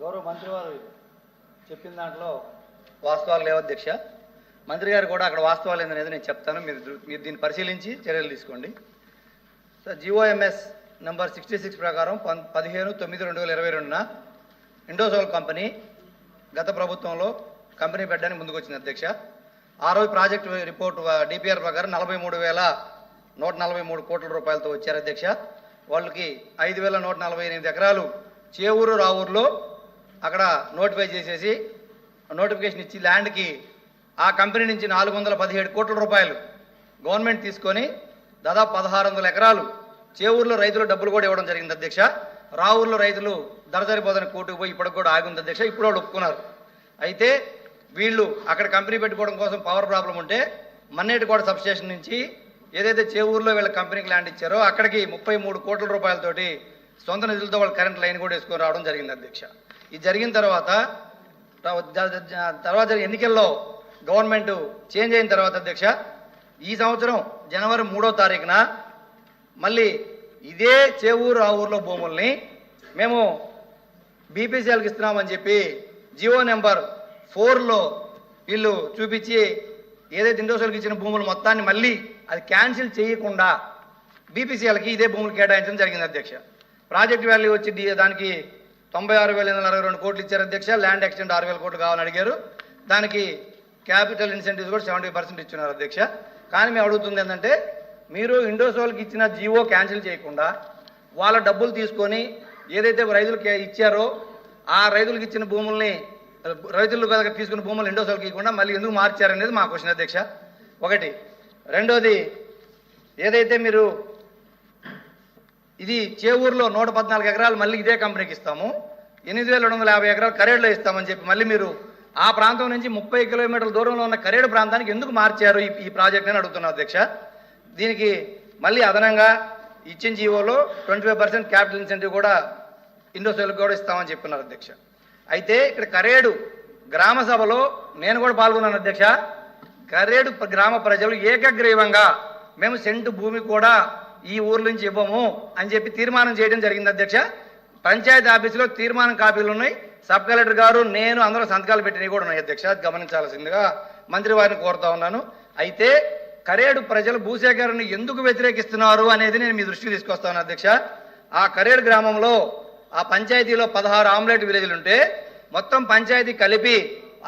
గౌరవ మంత్రి వారు చెప్పిన దాంట్లో వాస్తవాలు లేవు అధ్యక్ష. మంత్రి గారు కూడా అక్కడ వాస్తవాలు ఏందనేది నేను చెప్తాను, మీరు దీన్ని పరిశీలించి చర్యలు తీసుకోండి. సార్, జిఓఎంఎస్ నెంబర్ 66 ప్రకారం 15/9/2022న ఇండోసోల్ కంపెనీ గత ప్రభుత్వంలో కంపెనీ పెట్టడానికి ముందుకు వచ్చింది అధ్యక్ష. ఆ రోజు ప్రాజెక్టు రిపోర్టు డిపిఆర్ ప్రకారం 43,143 కోట్ల రూపాయలతో వచ్చారు అధ్యక్ష. వాళ్ళకి 5,148 ఎకరాలు చేవూరు రావూరులో అక్కడ నోటిఫై చేసేసి నోటిఫికేషన్ ఇచ్చి ల్యాండ్కి ఆ కంపెనీ నుంచి 417 కోట్ల రూపాయలు గవర్నమెంట్ తీసుకొని దాదాపు 1,600 ఎకరాలు చేవూరులో రైతులు డబ్బులు కూడా ఇవ్వడం జరిగింది అధ్యక్ష. రావూరులో రైతులు దరసరిపోదని కోర్టుకు పోయి ఇప్పటికి కూడా ఆగింది అధ్యక్ష. ఇప్పుడు వాళ్ళు ఒప్పుకున్నారు. అయితే వీళ్ళు అక్కడ కంపెనీ పెట్టుకోవడం కోసం పవర్ ప్రాబ్లం ఉంటే మన్నేటికోట సబ్స్టేషన్ నుంచి ఏదైతే చేవూరులో వీళ్ళ కంపెనీకి ల్యాండ్ ఇచ్చారో అక్కడికి 33 కోట్ల రూపాయలతోటి సొంత నిధులతో వాళ్ళు కరెంట్ లైన్ కూడా వేసుకొని రావడం జరిగింది అధ్యక్ష. ఇది జరిగిన తర్వాత ఎన్నికల్లో గవర్నమెంట్ చేంజ్ అయిన తర్వాత అధ్యక్ష, ఈ సంవత్సరం జనవరి 3వ తారీఖున మళ్ళీ ఇదే చేవూరు ఆ ఊర్లో భూముల్ని మేము బీపీసీఎల్కి ఇస్తున్నామని చెప్పి జియో నెంబర్ 4లో వీళ్ళు చూపించి ఏదైతే ఇండోసోల్కి ఇచ్చిన భూములు మొత్తాన్ని మళ్ళీ అది క్యాన్సిల్ చేయకుండా బీపీసీఎల్కి ఇదే భూములు కేటాయించడం జరిగింది అధ్యక్ష. ప్రాజెక్ట్ వాల్యూ వచ్చి దానికి 96,842 కోట్లు ఇచ్చారు అధ్యక్ష. ల్యాండ్ ఎక్స్టెంట్ 6,000 కోట్లు కావాలని అడిగారు. దానికి క్యాపిటల్ ఇన్సెంటివ్స్ కూడా 70% ఇచ్చున్నారు అధ్యక్ష. కానీ మేము అడుగుతుంది ఏంటంటే, మీరు ఇండోసోల్కి ఇచ్చిన జీవో క్యాన్సిల్ చేయకుండా వాళ్ళ డబ్బులు తీసుకొని ఏదైతే రైతులకి ఇచ్చారో ఆ రైతులకు ఇచ్చిన భూముల్ని రైతులు తీసుకున్న భూములు ఇండోసోల్కి ఇవ్వకుండా మళ్ళీ ఎందుకు మార్చారనేది మా క్వశ్చన్ అధ్యక్ష. ఒకటి. రెండోది, ఏదైతే మీరు ఇది చేవూరులో 114 ఎకరాలు మళ్ళీ ఇదే కంపెనీకి ఇస్తాము, 8,250 ఎకరాలు కరేడులో ఇస్తామని చెప్పి మళ్ళీ మీరు ఆ ప్రాంతం నుంచి 30 కిలోమీటర్ల దూరంలో ఉన్న కరేడు ప్రాంతానికి ఎందుకు మార్చారు ఈ ప్రాజెక్ట్ అని అడుగుతున్నాను అధ్యక్ష. దీనికి మళ్ళీ అదనంగా ఇచ్చిన జీవోలో 25% క్యాపిటల్ ఇన్సెంటివ్ కూడా ఇండోసోల్కి కూడా ఇస్తామని చెప్తున్నారు అధ్యక్ష. అయితే ఇక్కడ కరేడు గ్రామ సభలో నేను కూడా పాల్గొన్నాను అధ్యక్ష. కరేడు గ్రామ ప్రజలు ఏకగ్రీవంగా మేము సెంటు భూమి కూడా ఈ ఊరు నుంచి ఇవ్వము అని చెప్పి తీర్మానం చేయడం జరిగింది అధ్యక్ష. పంచాయతీ ఆఫీసులో తీర్మానం కాపీలు ఉన్నాయి. సబ్ కలెక్టర్ గారు, నేను అందరూ సంతకాలు పెట్టినవి కూడా ఉన్నాయి అధ్యక్ష. గమనించాల్సిందిగా మంత్రి వారిని కోరుతా ఉన్నాను. అయితే కరేడు ప్రజలు భూసేకరణ ఎందుకు వ్యతిరేకిస్తున్నారు అనేది నేను మీ దృష్టికి తీసుకొస్తాను అధ్యక్ష. ఆ కరేడు గ్రామంలో ఆ పంచాయతీలో 16 ఆమ్లెట్ విలేజ్లు ఉంటే మొత్తం పంచాయతీ కలిపి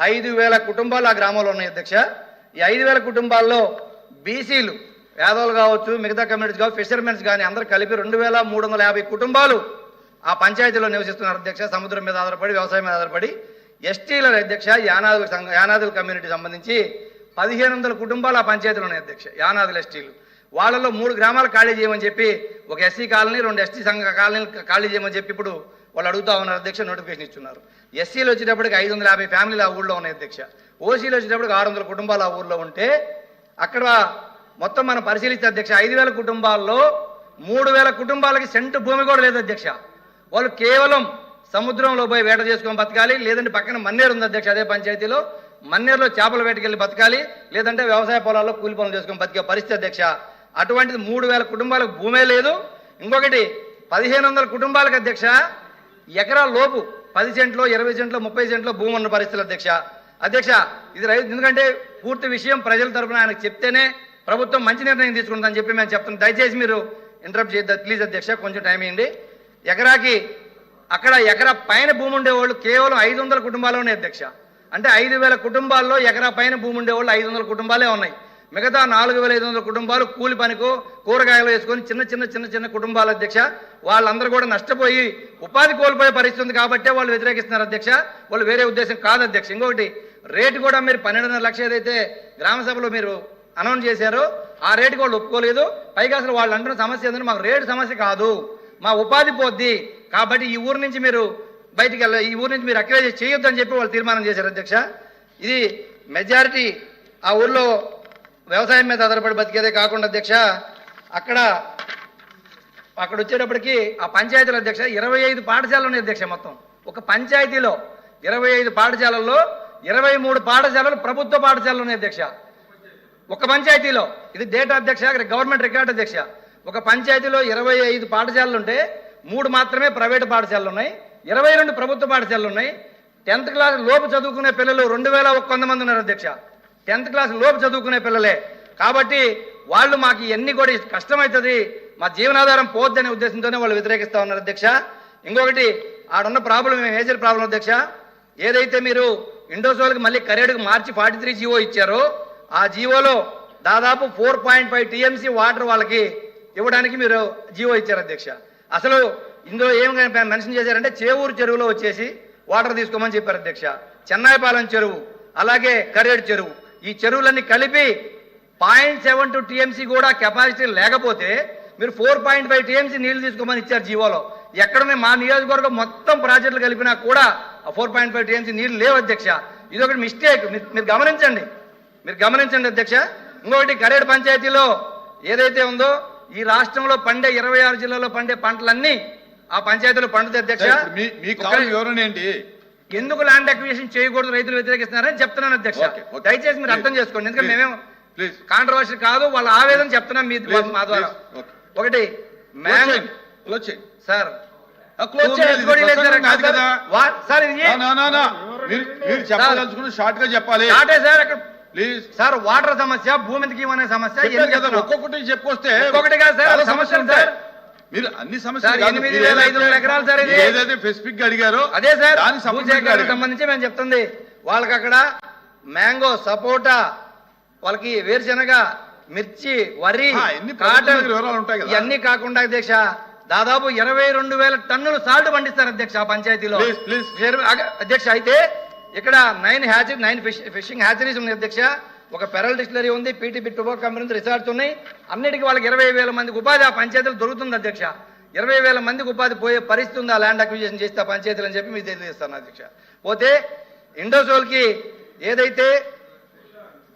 5,000 కుటుంబాలు ఆ గ్రామంలో ఉన్నాయి అధ్యక్ష. ఈ 5,000 కుటుంబాల్లో బీసీలు, యాదవులు కావచ్చు, మిగతా కమ్యూనిటీస్ కావచ్చు, ఫిషర్మెన్స్ కానీ అందరూ కలిపి 2,350 కుటుంబాలు ఆ పంచాయతీలో నివసిస్తున్నారు అధ్యక్ష. సముద్రం మీద ఆధారపడి, వ్యవసాయం మీద ఆధారపడి. ఎస్టీల అధ్యక్ష, యానాదుల కమ్యూనిటీ సంబంధించి 1,500 కుటుంబాలు ఆ పంచాయతీలో ఉన్నాయి అధ్యక్ష. యానాదుల ఎస్టీలు వాళ్ళలో 3 గ్రామాలు ఖాళీ చేయమని చెప్పి, ఒక ఎస్సీ కాలనీ, 2 ఎస్టీ సంఘ కాలనీలు ఖాళీ చేయమని చెప్పి ఇప్పుడు వాళ్ళు అడుగుతా ఉన్నారు అధ్యక్ష. నోటిఫికేషన్ ఇస్తున్నారు. ఎస్సీలు వచ్చేటప్పటికి 550 ఫ్యామిలీలు ఆ ఊళ్ళో ఉన్నాయి అధ్యక్ష. ఓసీలు వచ్చేటప్పటికి 600 కుటుంబాలు ఆ ఊళ్ళో ఉంటే అక్కడ మొత్తం మనం పరిశీలిస్తే అధ్యక్ష 5,000 కుటుంబాల్లో 3,000 కుటుంబాలకి సెంటు భూమి కూడా లేదు అధ్యక్ష. వాళ్ళు కేవలం సముద్రంలో పోయి వేట చేసుకొని బతకాలి, లేదంటే పక్కన మన్నేరు ఉంది అధ్యక్ష. అదే పంచాయతీలో మన్నేరులో చేపల వేటకెళ్ళి బతకాలి, లేదంటే వ్యవసాయ పొలాల్లో కూలి పనులు చేసుకొని బతికే పరిస్థితి అధ్యక్ష. అటువంటిది 3,000 కుటుంబాలకు భూమే లేదు. ఇంకొకటి 1,500 కుటుంబాలకు అధ్యక్ష ఎకరాల లోపు 10 సెంట్లో, 20 సెంట్లో, 30 సెంట్లో భూమి ఉన్న పరిస్థితులు అధ్యక్ష. అధ్యక్ష, ఇది రైతు, ఎందుకంటే పూర్తి విషయం ప్రజల తరఫున ఆయనకు చెప్తేనే ప్రభుత్వం మంచి నిర్ణయం తీసుకుంటుందని చెప్పి మేము చెప్తున్నాం. దయచేసి మీరు ఇంటరప్ట్ చేయద్దు ప్లీజ్ అధ్యక్ష, కొంచెం టైం ఇవ్వండి. ఎకరాకి అక్కడ ఎకరా పైన భూమి ఉండేవాళ్ళు కేవలం 500 కుటుంబాలు ఉన్నాయి అధ్యక్ష. అంటే 5,000 కుటుంబాల్లో ఎకరా పైన భూమి ఉండేవాళ్ళు 500 కుటుంబాలే ఉన్నాయి. మిగతా 4,500 కుటుంబాలు కూలి పనికో, కూరగాయలు వేసుకొని చిన్న కుటుంబాలు అధ్యక్ష. వాళ్ళందరూ కూడా నష్టపోయి ఉపాధి కోల్పోయే పరిస్థితి ఉంది కాబట్టే వాళ్ళు వ్యతిరేకిస్తున్నారు అధ్యక్ష. వాళ్ళు వేరే ఉద్దేశం కాదు అధ్యక్ష. ఇంకొకటి, రేటు కూడా మీరు 12.5 లక్షలు ఏదైతే గ్రామ సభలో మీరు అనౌన్స్ చేశారో ఆ రేటుకి వాళ్ళు ఒప్పుకోలేదు. పైగా అసలు వాళ్ళు అంటున్న సమస్య ఏంటంటే, మాకు రేటు సమస్య కాదు, మా ఉపాధి పోద్ది, కాబట్టి ఈ ఊరు నుంచి మీరు బయటికి ఈ ఊరు నుంచి మీరు అక్వైజ్ చేయొద్దు అని చెప్పి వాళ్ళు తీర్మానం చేశారు అధ్యక్ష. ఇది మెజారిటీ ఆ ఊర్లో వ్యవసాయం మీద ఆధారపడి బతికేదే కాకుండా అధ్యక్ష, అక్కడ వచ్చేటప్పటికి ఆ పంచాయతీల అధ్యక్ష 25 పాఠశాలలు ఉన్నాయి అధ్యక్ష. మొత్తం ఒక పంచాయతీలో 25 పాఠశాలల్లో 23 పాఠశాలలు ప్రభుత్వ పాఠశాలలు ఉన్నాయి అధ్యక్ష. ఒక పంచాయతీలో, ఇది డేటా అధ్యక్ష, గవర్నమెంట్ రికార్డ్ అధ్యక్ష. ఒక పంచాయతీలో 25 పాఠశాలలు ఉంటే 3 మాత్రమే ప్రైవేటు పాఠశాలలు ఉన్నాయి, 22 ప్రభుత్వ పాఠశాలలు ఉన్నాయి. 10th క్లాస్ లోపు చదువుకునే పిల్లలు 2100 మంది ఉన్నారు అధ్యక్ష. 10th క్లాస్ లోపు చదువుకునే పిల్లలే. కాబట్టి వాళ్ళు మాకు ఇవన్నీ కూడా కష్టమవుతుంది, మా జీవనాధారం పోద్దనే ఉద్దేశంతోనే వాళ్ళు వ్యతిరేకిస్తా ఉన్నారు అధ్యక్ష. ఇంకొకటి ఆడున్న ప్రాబ్లం మేజర్ ప్రాబ్లం అధ్యక్ష, ఏదైతే మీరు ఇండోసోల్కి మళ్ళీ కరేడుకు మార్చి 43 జీవో ఇచ్చారో ఆ జీవోలో దాదాపు 4.5 TMC వాటర్ వాళ్ళకి ఇవ్వడానికి మీరు జీవో ఇచ్చారు అధ్యక్ష. అసలు ఇందులో ఏం మెన్షన్ చేశారంటే చేవూరు చెరువులో వచ్చేసి వాటర్ తీసుకోమని చెప్పారు అధ్యక్ష. చెన్నాయిపాలెం చెరువు అలాగే కరేడు చెరువు ఈ చెరువులన్నీ కలిపి 0.72 TMC కూడా కెపాసిటీ లేకపోతే మీరు 4.5 TMC నీళ్లు తీసుకోమని ఇచ్చారు జీవోలో. ఎక్కడనే మా నియోజకవర్గం మొత్తం ప్రాజెక్టులు కలిపినా కూడా 4.5 TMC నీళ్లు లేవు అధ్యక్ష. ఇది ఒకటి మిస్టేక్, మీరు గమనించండి అధ్యక్ష. ఇంకొకటి కరేడు పంచాయతీలో ఏదైతే ఉందో ఈ రాష్ట్రంలో పండే 26 జిల్లాలో పండే పంటలన్నీ ఆ పంచాయతీలో పండుతాయి అధ్యక్ష. ఎందుకు ల్యాండ్ అక్విజిషన్ చేయకూడదు రైతులు వ్యతిరేకిస్తున్నారని చెప్తున్నాను అధ్యక్ష. దయచేసి మీరు అర్థం చేసుకోండి, ఎందుకంటే మేమేం కాంట్రవర్సీ కాదు, వాళ్ళ ఆవేదన చెప్తున్నాం మా ద్వారా. ఒకటి సార్ సార్ వాటర్ సమస్య, భూమి అనే సమస్య ఒక్కొక్కటి చెప్పుకొస్తే ఒక్కొక్కటి కాదు సార్ సమస్య సార్. మీరు అన్ని సమస్యలు 8,500 ఎకరాలు సార్, ఇది ఏదైతే స్పెసిఫిక్ గా అడిగారో అదే సార్ భూసేకరణకు సంబంధించి మేము చెప్తుంది. వాళ్ళకి అక్కడ మ్యాంగో, సపోటా, వాళ్ళకి వేరుశెనగ, మిర్చి, వరి, కాటన్ ఇవన్నీ కాకుండా అధ్యక్ష దాదాపు 22,000 టన్నులు సాల్ట్ పండిస్తారు అధ్యక్ష ఆ పంచాయతీలో అధ్యక్ష. అయితే ఇక్కడ 9 ఫిషింగ్ హ్యాచరీస్ ఉన్నాయి అధ్యక్ష, ఒక పెరల్ డిస్టిలరీ ఉంది, పీటీపీ టొబాకో కంపెనీ రిసార్ట్స్ ఉన్నాయి. అన్నిటికీ వాళ్ళకి 20,000 మందికి ఉపాధి ఆ పంచాయతీలు దొరుకుతుంది అధ్యక్ష. 20,000 మందికి ఉపాధి పోయే పరిస్థితి ఉంది ఆ ల్యాండ్ అక్విజిషన్ చేస్తే ఆ పంచాయతీలు అని చెప్పి మీకు తెలియజేస్తాను అధ్యక్ష. పోతే ఇండోసోల్కి ఏదైతే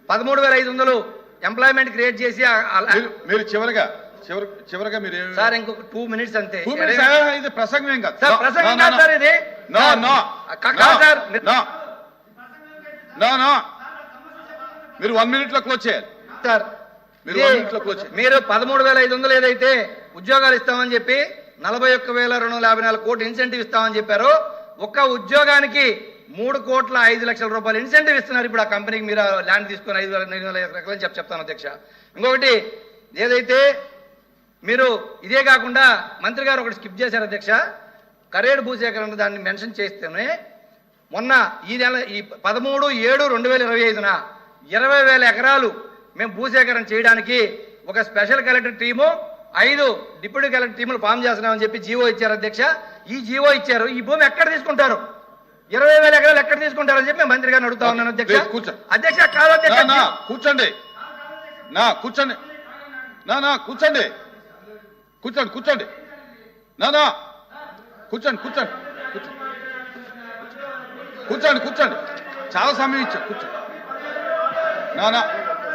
13,500 ఎంప్లాయ్మెంట్ క్రియేట్ చేసి మీరు చివరగా మీరు సార్ ఇంకొక 2 minutes అంతే. ఇది ప్రసంగం ఏం కాదు సార్, ప్రసంగం కాదు సార్ ఇది. సార్ మీరు 1 minute లో క్లోజ్ చేయాలి సార్. మీరు 13,500 ఏదైతే ఉద్యోగాలు ఇస్తామని చెప్పి 41,254 కోట్లు ఇన్సెంటివ్ ఇస్తామని చెప్పారో ఒక్క ఉద్యోగానికి 3,05,00,000 రూపాయలు ఇన్సెంటివ్ ఇస్తున్నారు ఇప్పుడు ఆ కంపెనీకి. మీరు ల్యాండ్ తీసుకుని 5,900 ఎకరాలు చెప్తాను అధ్యక్ష. ఇంకొకటి ఏదైతే మీరు ఇదే కాకుండా మంత్రి గారు ఒకటి స్కిప్ చేశారు అధ్యక్ష, కరేడు భూసేకరణ దాన్ని మెన్షన్ చేస్తేనే మొన్న ఈ నెల ఈ 13/7/2025న 20,000 ఎకరాలు మేము భూసేకరణ చేయడానికి ఒక special collector team 5 deputy collector టీములు ఫామ్ చేస్తున్నామని చెప్పి జీవో ఇచ్చారు అధ్యక్ష. ఈ జీవో ఇచ్చారు, ఈ భూమి ఎక్కడ తీసుకుంటారు? 20,000 ఎకరాలు ఎక్కడ తీసుకుంటారని చెప్పి మంత్రి గారిని అడుగుతా ఉన్నాను అధ్యక్ష. అధ్యక్ష కాదు అధ్యక్ష, కూర్చోండి కూర్చోండి కూర్చోండి కూర్చోండి కూర్చోండి చాలా సమయం ఇచ్చారు, కూర్చోండి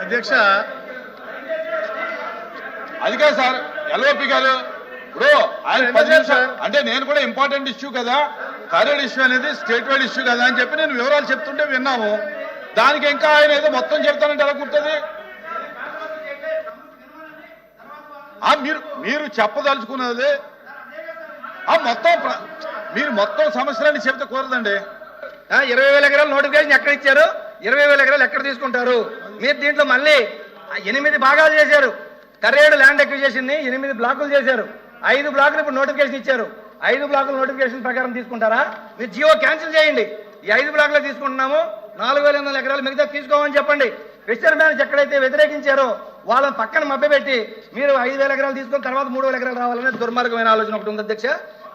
అధ్యక్ష. అది కాదు సార్ ఎల్ఓపి గారు, ఇప్పుడు ఆయన 10 నిమిషాలు అంటే నేను కూడా ఇంపార్టెంట్ ఇష్యూ కదా, కరేడ్ ఇష్యూ అనేది స్టేట్ వైడ్ ఇష్యూ కదా అని చెప్పి నేను వివరాలు చెప్తుంటే విన్నాము. దానికి ఇంకా ఆయన ఏదో మొత్తం చెప్తానంటే ఎలా కుడుతుంది? మీరు చెప్పదలుచుకున్నది మీరు మొత్తం సమస్యలన్నీ చెప్తే కూరదండి. 20,000 ఎకరాలు నోటిఫికేషన్ ఎక్కడ ఇచ్చారు? 20,000 ఎకరాలు ఎక్కడ తీసుకుంటారు? మీరు దీంట్లో మళ్ళీ 8 భాగాలు చేశారు. కరేడు ల్యాండ్ అక్విజిషన్ ని 8 బ్లాకులు చేశారు. 5 బ్లాకులు ఇప్పుడు నోటిఫికేషన్ ఇచ్చారు. 5 బ్లాకుల నోటిఫికేషన్ ప్రకారం తీసుకుంటారా? మీరు జియో క్యాన్సిల్ చేయండి. ఈ 5 బ్లాకులు తీసుకుంటున్నాము, 4,800 ఎకరాలు మిగతా తీసుకోమని చెప్పండి. ఫిషర్మ్యాన్స్ ఎక్కడైతే వ్యతిరేకించారో వాళ్ళని పక్కన మభ్యపెట్టి మీరు 5,000 ఎకరాలు తీసుకుని తర్వాత 3,000 ఎకరాలు రావాలనే దుర్మార్గమైన ఆలోచన ఒకటి ఉంది అధ్యక్ష.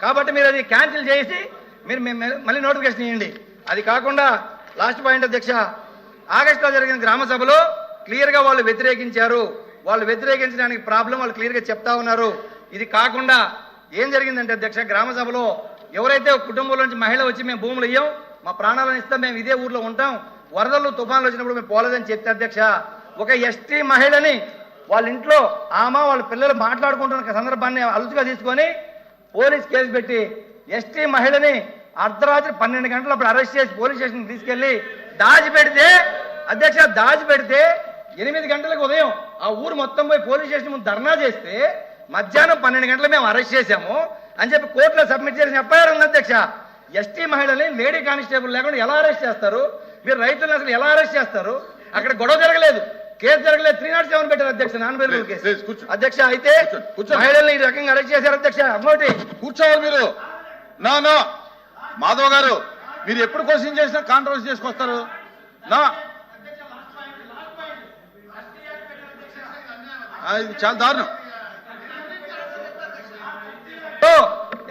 కాబట్టి మీరు అది క్యాన్సిల్ చేసి మీరు మళ్ళీ నోటిఫికేషన్ ఇవ్వండి. అది కాకుండా లాస్ట్ పాయింట్ అధ్యక్ష, ఆగస్టులో జరిగిన గ్రామ సభలో క్లియర్గా వాళ్ళు వ్యతిరేకించారు. వాళ్ళు వ్యతిరేకించడానికి ప్రాబ్లం వాళ్ళు క్లియర్గా చెప్తా ఉన్నారు. ఇది కాకుండా ఏం జరిగిందంటే అధ్యక్ష, గ్రామ సభలో ఎవరైతే కుటుంబంలో నుంచి మహిళ వచ్చి మేము భూములు ఇయ్యం, మా ప్రాణాలను ఇస్తాం, మేము ఇదే ఊర్లో ఉంటాం, వరదలు తుఫాన్లు వచ్చినప్పుడు మేము పోలేదని చెప్తే అధ్యక్ష, ఒక ఎస్టీ మహిళని వాళ్ళ ఇంట్లో వాళ్ళ పిల్లలు మాట్లాడుకుంటున్న సందర్భాన్ని అలుసుగా తీసుకొని పోలీస్ కేసు పెట్టి ఎస్టీ మహిళని అర్ధరాత్రి 12 గంటలు అప్పుడు అరెస్ట్ చేసి పోలీస్ స్టేషన్ తీసుకెళ్లి దాచిపెడితే అధ్యక్ష, 8 గంటలకు ఉదయం ఆ ఊరు మొత్తం పోయి పోలీస్ స్టేషన్ ముందు ధర్నా చేస్తే మధ్యాహ్నం 12 గంటలు మేము అరెస్ట్ చేశాము అని చెప్పి కోర్టులో సబ్మిట్ చేసిన ఎఫ్ఐఆర్ ఉంది అధ్యక్ష. ఎస్టీ మహిళల్ని లేడీ కానిస్టేబుల్ లేకుండా ఎలా అరెస్ట్ చేస్తారు? మీరు రైతులను అసలు ఎలా అరెస్ట్ చేస్తారు? అక్కడ గొడవ జరగలేదు, కేసు జరగలేదు, 307 పెట్టారు అధ్యక్ష, నాన్ బెయిలబుల్ కేసు. అధ్యక్ష అయితే మహిళల్ని ఈ రకంగా అరెస్ట్ చేశారు అధ్యక్ష. అమ్మోటి కూర్చోవాలి మీరు. నా మాధవ్ గారు, మీరు ఎప్పుడు క్వశ్చన్ చేసినా కాంట్రవర్సీ చేసుకొస్తారు. ఇది చాలా దారుణం.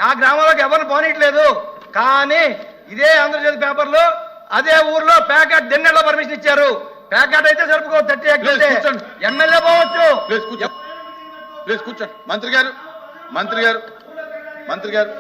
ఆ గ్రామంలోకి ఎవరిని పోనీయట్లేదు, కానీ ఇదే ఆంధ్రజ్యోతి పేపర్లో అదే ఊర్లో ప్యాకెట్ డిన్నర్ లో పర్మిషన్ ఇచ్చారు. ప్యాకెట్ అయితే జరుపుకో 30 యాక్ట్ ఎమ్మెల్యే పోవచ్చు. ప్లీజ్ కూర్చోండి. మంత్రి గారు